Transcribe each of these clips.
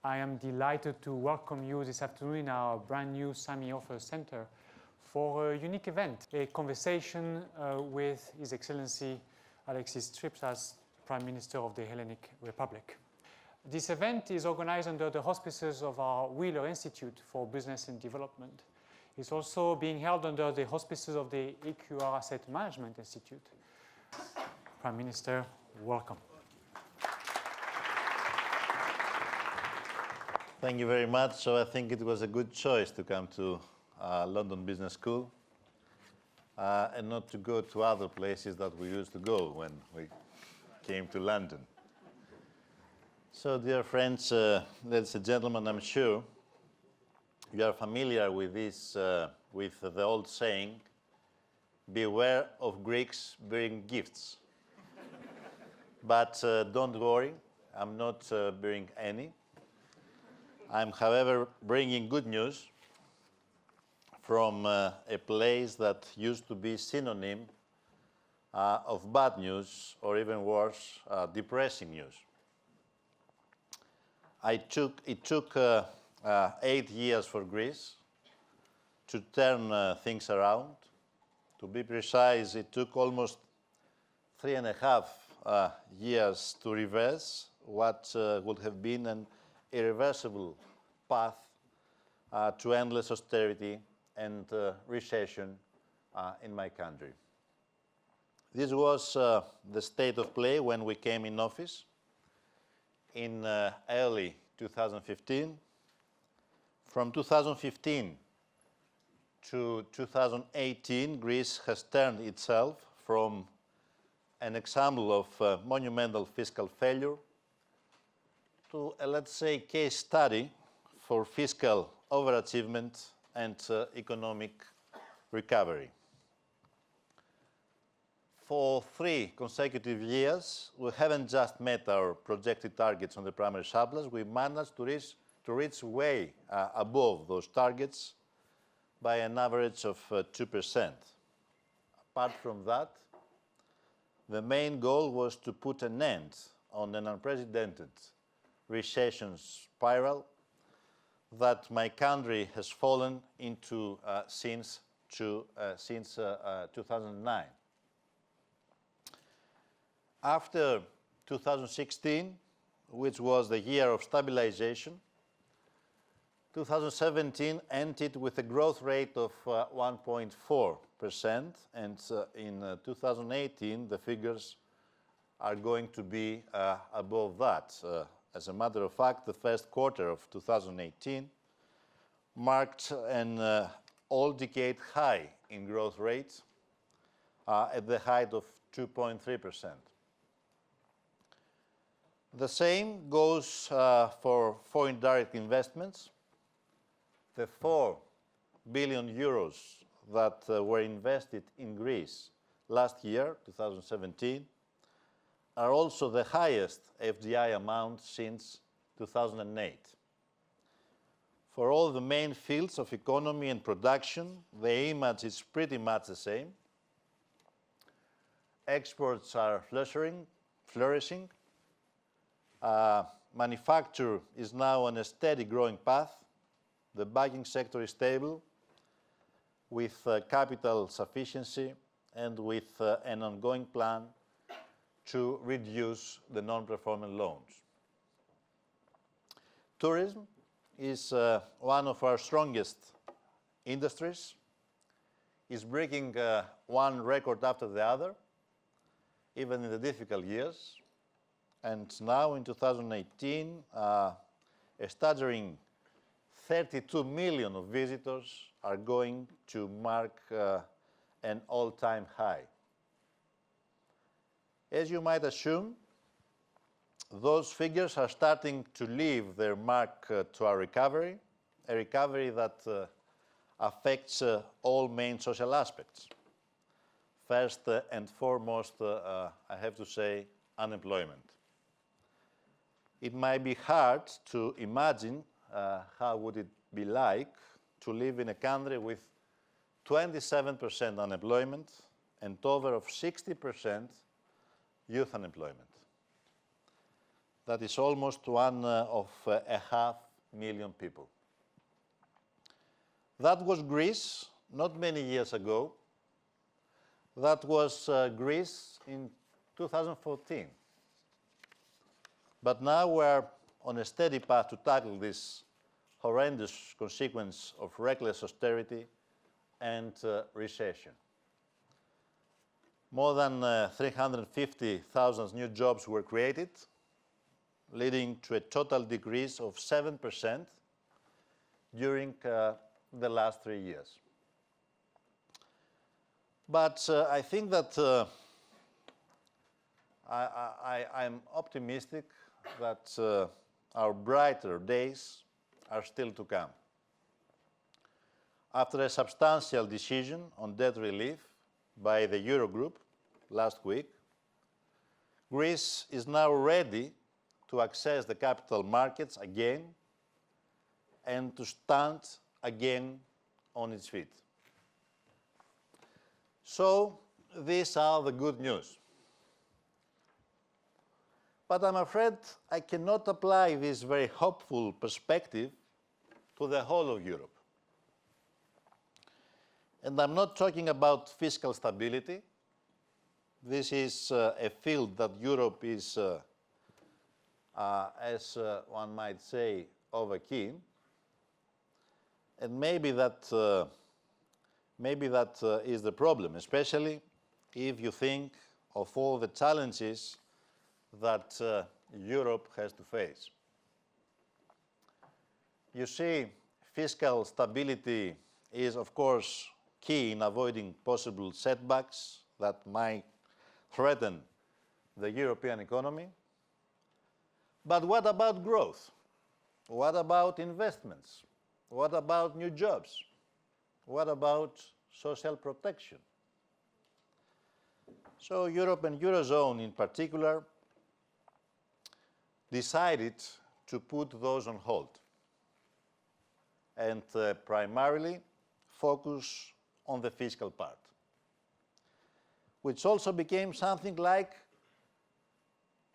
I am delighted to welcome you this afternoon in our brand new Sammy Ofer Center for a unique event, a conversation with His Excellency Alexis Tsipras, Prime Minister of the Hellenic Republic. This event is organized under the auspices of our Wheeler Institute for Business and Development. It's also being held under the auspices of the AQR Asset Management Institute. Prime Minister, welcome. Thank you very much. So I think it was a good choice to come to London Business School and not to go to other places that we used to go when we came to London. So dear friends, ladies and gentlemen, I'm sure you are familiar with this, with the old saying, beware of Greeks bearing gifts. But don't worry, I'm not bearing any. I'm, however, bringing good news from a place that used to be synonym of bad news, or even worse, depressing news. It took 8 years for Greece to turn things around. To be precise, it took almost 3.5 years to reverse what would have been an irreversible path to endless austerity and recession in my country. This was the state of play when we came in office in early 2015. From 2015 to 2018, Greece has turned itself from an example of monumental fiscal failure to a, let's say, case study for fiscal overachievement and economic recovery. For 3 consecutive years, we haven't just met our projected targets on the primary surplus, we managed to reach way above those targets by an average of 2%. Apart from that, the main goal was to put an end on an unprecedented recession spiral that my country has fallen into since 2009. After 2016, which was the year of stabilization, 2017 ended with a growth rate of 1.4%, and in 2018 the figures are going to be above that. As a matter of fact, the first quarter of 2018 marked an all-decade high in growth rate at the height of 2.3%. The same goes for foreign direct investments. The 4 billion euros that were invested in Greece last year, 2017, are also the highest FDI amount since 2008. For all the main fields of economy and production, the image is pretty much the same. Exports are flourishing. Manufacture is now on a steady growing path. The banking sector is stable, with capital sufficiency and with an ongoing plan to reduce the non-performing loans. Tourism is one of our strongest industries, is breaking one record after the other, even in the difficult years. And now in 2018, a staggering 32 million of visitors are going to mark an all-time high. As you might assume, those figures are starting to leave their mark to our recovery, a recovery that affects all main social aspects. First and foremost, I have to say, unemployment. It might be hard to imagine how would it be like to live in a country with 27% unemployment and over of 60% youth unemployment. that is almost one of 500,000 people. That was Greece not many years ago. That was Greece in 2014. But now we're on a steady path to tackle this horrendous consequence of reckless austerity and recession. More than 350,000 new jobs were created, leading to a total decrease of 7% during the last 3 years. But I think that I'm optimistic that our brighter days are still to come. After a substantial decision on debt relief by the Eurogroup last week, Greece is now ready to access the capital markets again and to stand again on its feet. So, these are the good news. But I'm afraid I cannot apply this very hopeful perspective to the whole of Europe. And I'm not talking about fiscal stability. This is a field that Europe is, as one might say, overkeen. And maybe that is the problem, especially if you think of all the challenges that Europe has to face. You see, fiscal stability is, of course, key in avoiding possible setbacks that might threaten the European economy. But what about growth? What about investments? What about new jobs? What about social protection? So Europe and Eurozone in particular decided to put those on hold and primarily focus on the fiscal part, which also became something like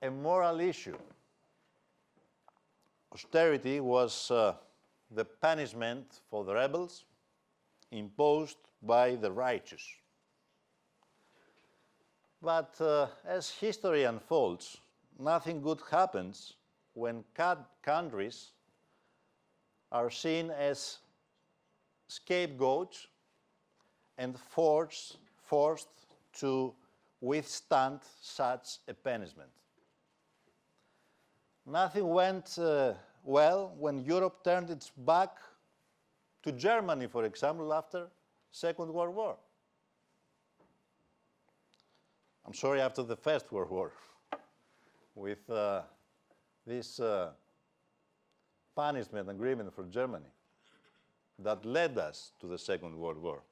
a moral issue. Austerity was the punishment for the rebels imposed by the righteous. But as history unfolds, nothing good happens when countries are seen as scapegoats and forced to withstand such a punishment. Nothing went well when Europe turned its back to Germany, for example, after Second World War. I'm sorry, after the First World War, with this punishment agreement for Germany that led us to the Second World War.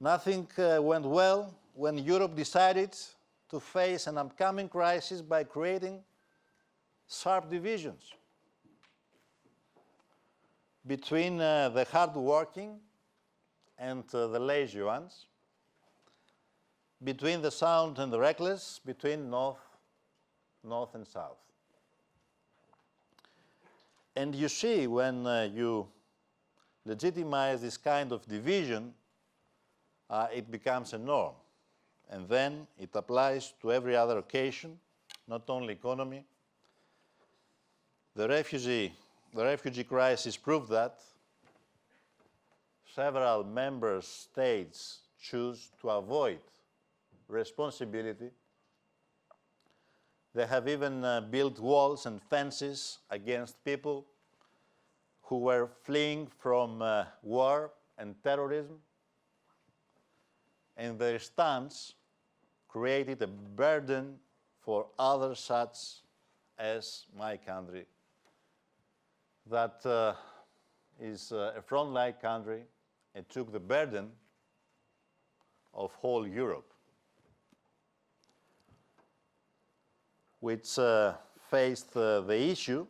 Nothing went well when Europe decided to face an upcoming crisis by creating sharp divisions between the hard-working and the lazy ones, between the sound and the reckless, between north and south. And you see, when you legitimize this kind of division, it becomes a norm. And then it applies to every other occasion, not only economy. The refugee crisis proved that. Several member states choose to avoid responsibility. They have even built walls and fences against people who were fleeing from war and terrorism. And their stance created a burden for others such as my country, that is a frontline country and took the burden of whole Europe, which faced the issue,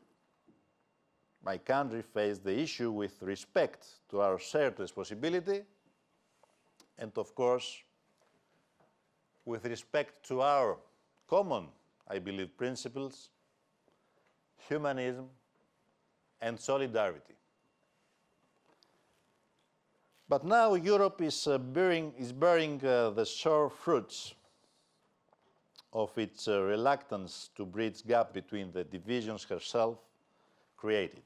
my country faced the issue with respect to our shared responsibility and, of course, with respect to our common I believe, principles, humanism, and solidarity. But now Europe is bearing the sore fruits of its reluctance to bridge gap between the divisions herself created.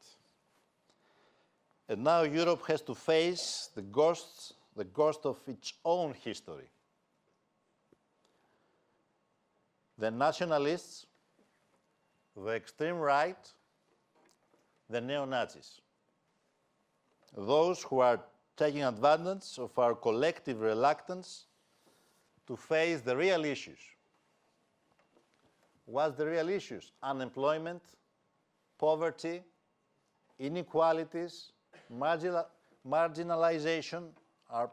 And now Europe has to face the ghost of its own history. The nationalists, the extreme right, the neo-Nazis. Those who are taking advantage of our collective reluctance to face the real issues. What's the real issues? Unemployment, poverty, inequalities, marginalization are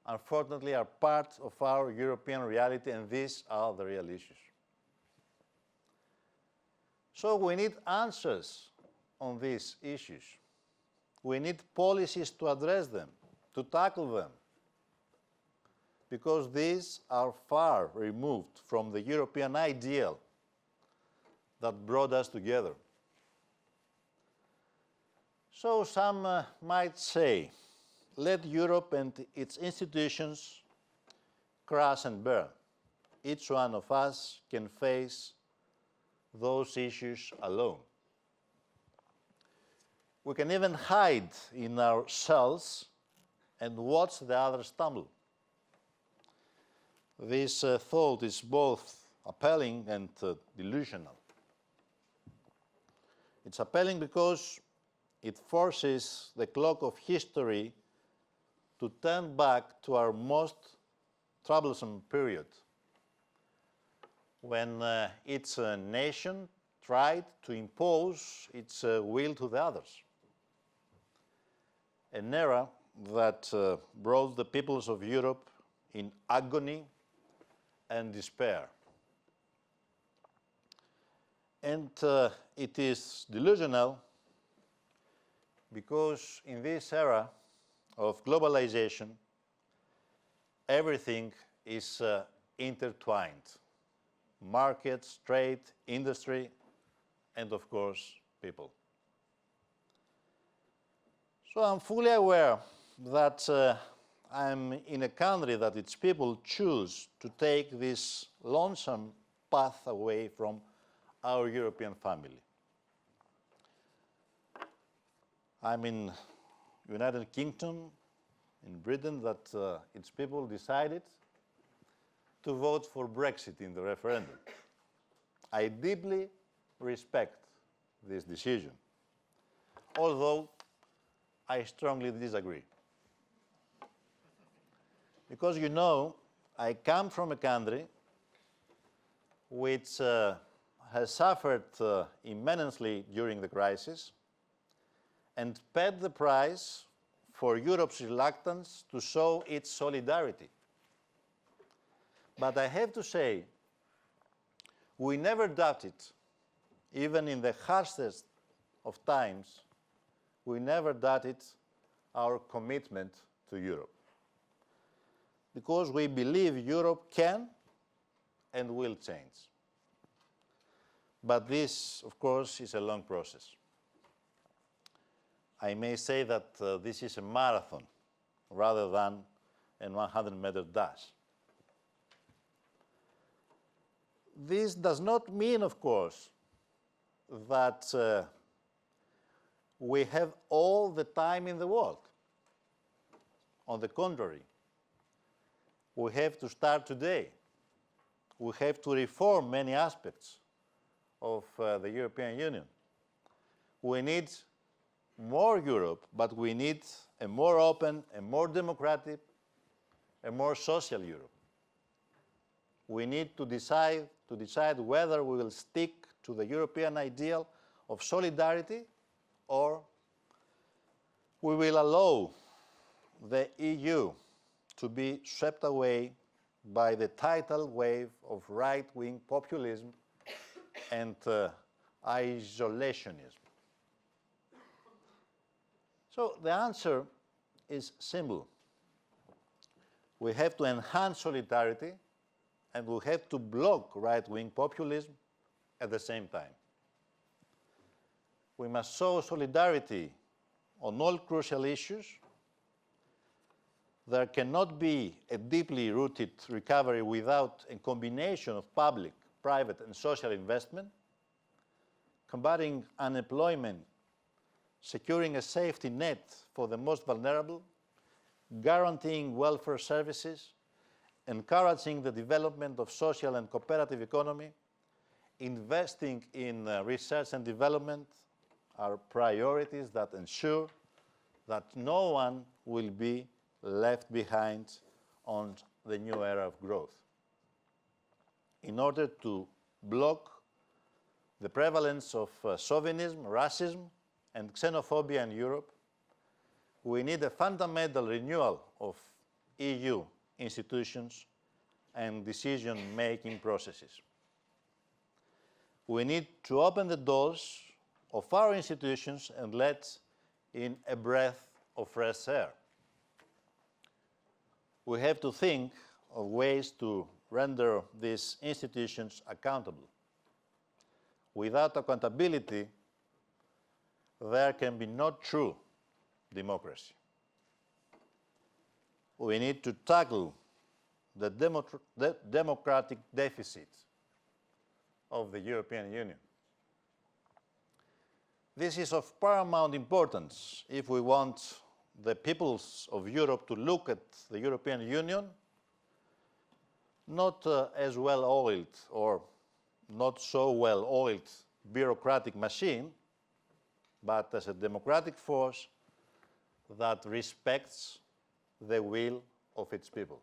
unfortunately, are part of our European reality, and these are the real issues. So we need answers on these issues. We need policies to address them, to tackle them, because these are far removed from the European ideal that brought us together. So some might say, let Europe and its institutions crash and burn. Each one of us can face those issues alone. We can even hide in our cells and watch the others stumble. This thought is both appalling and delusional. It's appalling because it forces the clock of history to turn back to our most troublesome period, when each nation tried to impose its will to the others. An era that brought the peoples of Europe in agony and despair. And it is delusional because in this era of globalization, everything is intertwined. Markets, trade, industry, and of course, people. So I'm fully aware that I'm in a country that its people choose to take this lonesome path away from our European family. I'm in United Kingdom, in Britain, that its people decided to vote for Brexit in the referendum. I deeply respect this decision, although I strongly disagree. Because you know, I come from a country which has suffered immensely during the crisis and paid the price for Europe's reluctance to show its solidarity. But I have to say, we never doubted, even in the harshest of times, we never doubted our commitment to Europe. Because we believe Europe can and will change. But this, of course, is a long process. I may say that this is a marathon rather than a 100-meter dash. This does not mean, of course, that we have all the time in the world. On the contrary, we have to start today. We have to reform many aspects of the European Union. We need more Europe, but we need a more open, a more democratic, a more social Europe. We need to decide whether we will stick to the European ideal of solidarity or we will allow the EU to be swept away by the tidal wave of right-wing populism and isolationism. So the answer is simple. We have to enhance solidarity and we have to block right-wing populism at the same time. We must show solidarity on all crucial issues. There cannot be a deeply rooted recovery without a combination of public, private, and social investment, combating unemployment, securing a safety net for the most vulnerable, guaranteeing welfare services, encouraging the development of social and cooperative economy, investing in research and development are priorities that ensure that no one will be left behind on the new era of growth. In order to block the prevalence of chauvinism, racism, and xenophobia in Europe, we need a fundamental renewal of EU institutions and decision-making processes. We need to open the doors of our institutions and let in a breath of fresh air. We have to think of ways to render these institutions accountable. Without accountability, there can be no true democracy. We need to tackle the democratic deficit of the European Union. This is of paramount importance if we want the peoples of Europe to look at the European Union not as well-oiled or not so well-oiled bureaucratic machine, but as a democratic force that respects the will of its people.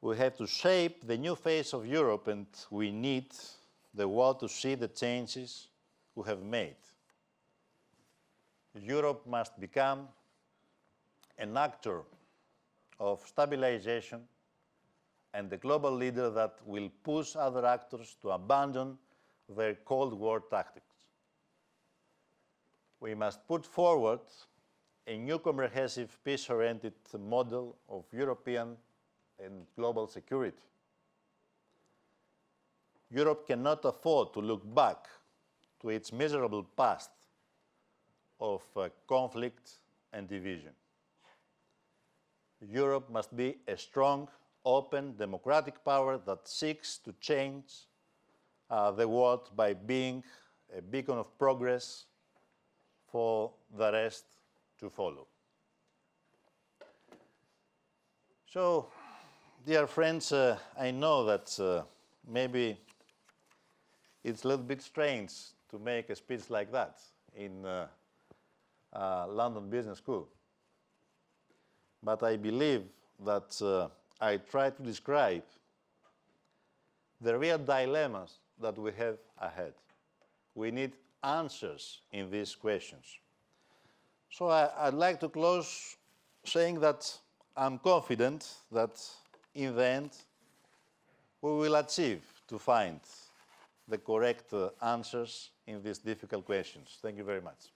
We have to shape the new face of Europe, and we need the world to see the changes we have made. Europe must become an actor of stabilization and a global leader that will push other actors to abandon their Cold War tactics. We must put forward a new comprehensive peace-oriented model of European and global security. Europe cannot afford to look back to its miserable past of conflict and division. Europe must be a strong, open, democratic power that seeks to change the world by being a beacon of progress for the rest to follow. So, dear friends, I know that maybe it's a little bit strange to make a speech like that in London Business School. But I believe that I try to describe the real dilemmas that we have ahead. We need answers in these questions. So I'd like to close saying that I'm confident that in the end we will achieve to find the correct answers in these difficult questions. Thank you very much.